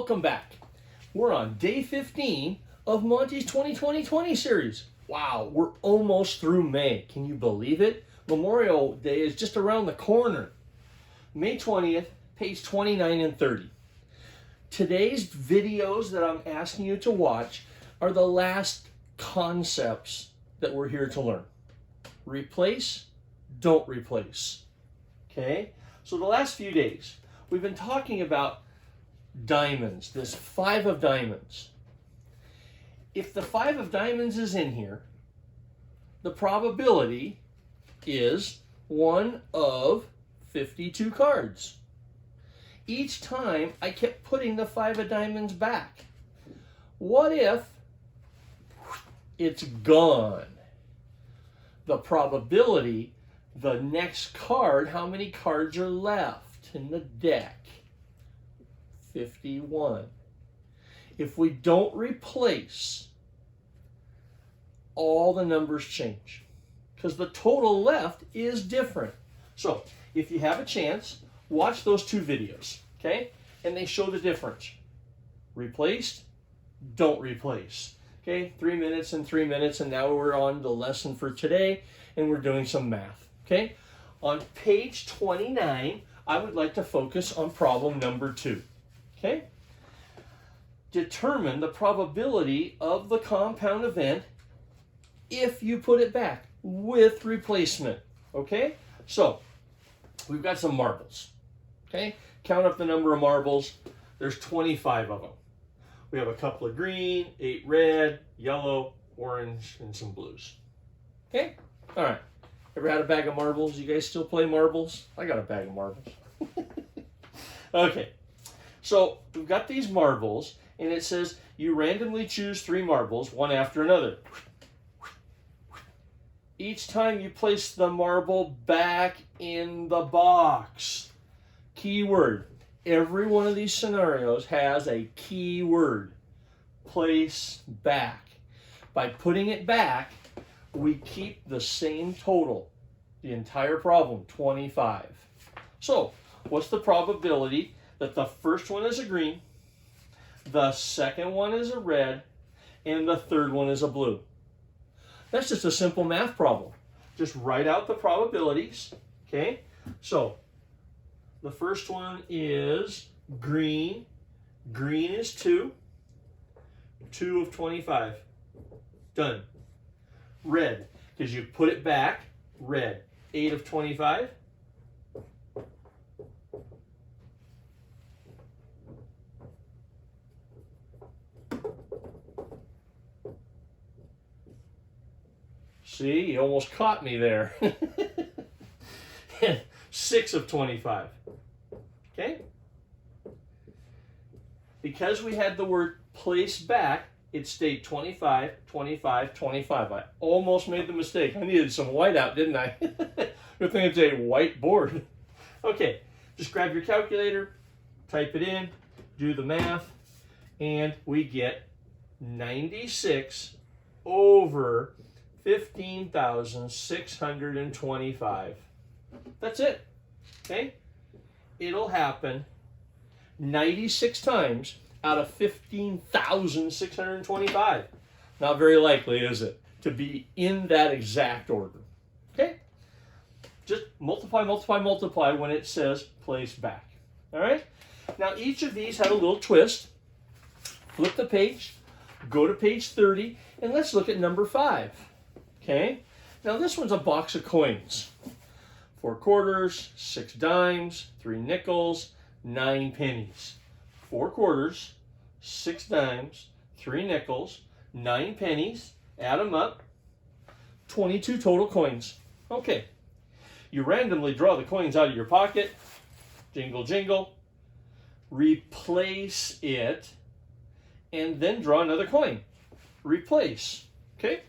welcome back. We're on day 15 of Montes 2020 series. Wow, we're almost through May. Can you believe it? Memorial Day is just around the corner. May 20th, page 29 and 30. Today's videos that I'm asking you to watch are the last concepts that we're here to learn. Replace, don't replace. Okay? So the last few days, we've been talking about diamonds, this 5 of diamonds. If the 5 of diamonds is in here, the probability is 1 of 52 cards. Each time I kept putting the 5 of diamonds back. What if it's gone? The probability, the next card, how many cards are left in the deck? 51. If we don't replace, all the numbers change because the total left is different. So if you have a chance, watch those 2 videos, okay? And they show the difference. Replaced, don't replace. Okay, 3 minutes and 3 minutes, and now we're on the lesson for today, and we're doing some math, okay? On page 29, I would like to focus on problem number 2, okay? Determine the probability of the compound event if you put it back with replacement, okay? So, we've got some marbles, okay? Count up the number of marbles. There's 25 of them. We have a couple of green, 8 red, yellow, orange, and some blues. Okay? All right. Ever had a bag of marbles? You guys still play marbles? I got a bag of marbles. Okay. So we've got these marbles, and it says you randomly choose 3 marbles, one after another. Each time you place the marble back in the box. Keyword. Every one of these scenarios has a key word. Place back. By putting it back, we keep the same total. The entire problem, 25. So, what's the probability that the first one is a green, the second one is a red, and the third one is a blue? That's just a simple math problem. Just write out the probabilities, okay? So, the first one is green. Green is 2. 2 of 25. Done. Red, because you put it back. Red. 8 of 25. See, you almost caught me there. 6 of 25. Okay? Because we had the word place back, it stayed 25, 25, 25. I almost made the mistake. I needed some white out, didn't I? Good thing it's a white board. Okay, just grab your calculator, type it in, do the math, and we get 96 over 15,625. That's it, okay? It'll happen 96 times out of 15,625. Not very likely, is it, to be in that exact order, okay? Just multiply, multiply, multiply when it says place back, all right? Now, each of these had a little twist. Flip the page, go to page 30, and let's look at number 5, okay? Now, this one's a box of coins. 4 quarters, 6 dimes, 3 nickels, 9 pennies. 4 quarters, 6 dimes, 3 nickels, 9 pennies. Add them up. 22 total coins. Okay. You randomly draw the coins out of your pocket. Jingle, jingle. Replace it. And then draw another coin. Replace. Okay?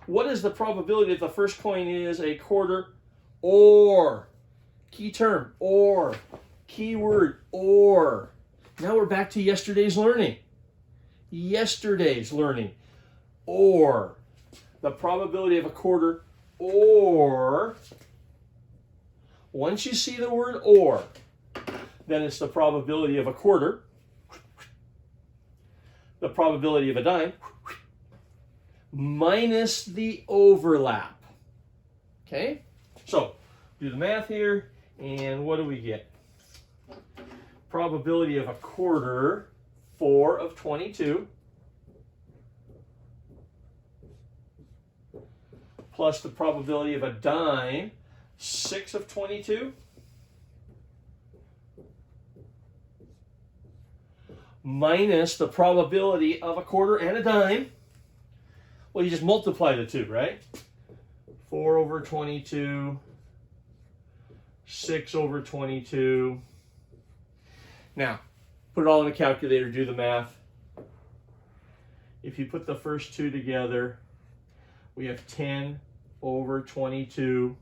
What is the probability that the first coin is a quarter? Or. Key term. Or. Keyword. Or. Now we're back to yesterday's learning. Yesterday's learning. Or. The probability of a quarter. Or. Once you see the word or, then it's the probability of a quarter. the probability of a dime minus the overlap. Okay? So, do the math here, and what do we get? Probability of a quarter, 4 of 22, plus the probability of a dime, 6 of 22, minus the probability of a quarter and a dime. Well, you just multiply the two, right? 4 over 22, 6 over 22. Now, put it all in a calculator, do the math. If you put the first two together, we have 10 over 22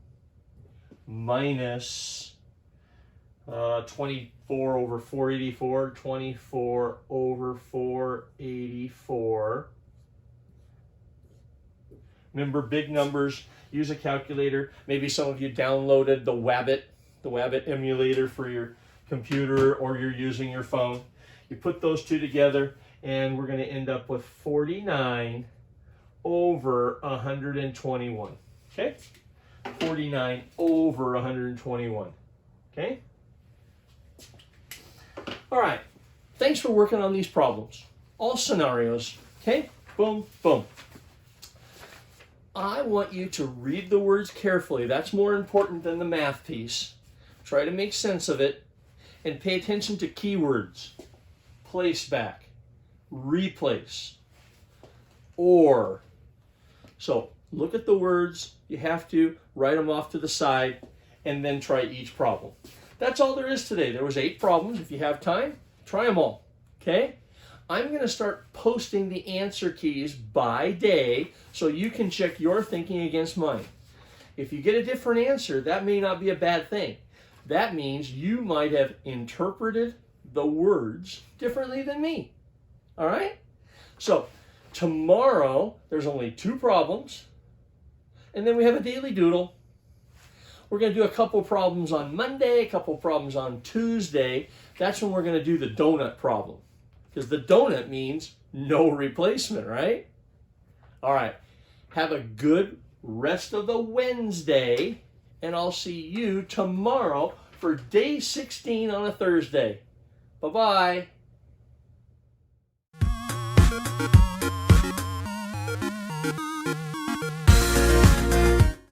minus 24 over 484, 24 over 484. Remember, big numbers, use a calculator. Maybe some of you downloaded the Wabbit emulator for your computer, or you're using your phone. You put those two together, and we're going to end up with 49 over 121. Okay? 49 over 121. Okay? All right. Thanks for working on these problems. All scenarios. Okay? Boom, boom. I want you to read the words carefully. That's more important than the math piece. Try to make sense of it, and pay attention to keywords. Place back, replace, or. So look at the words. You have to write them off to the side, and then try each problem. That's all there is today. There was 8 problems. If you have time, try them all. Okay? I'm going to start posting the answer keys by day so you can check your thinking against mine. If you get a different answer, that may not be a bad thing. That means you might have interpreted the words differently than me. All right? So tomorrow, there's only 2 problems, and then we have a daily doodle. We're going to do a couple problems on Monday, a couple problems on Tuesday. That's when we're going to do the donut problem, because the donut means no replacement, right? All right. Have a good rest of the Wednesday, and I'll see you tomorrow for day 16 on a Thursday. Bye-bye.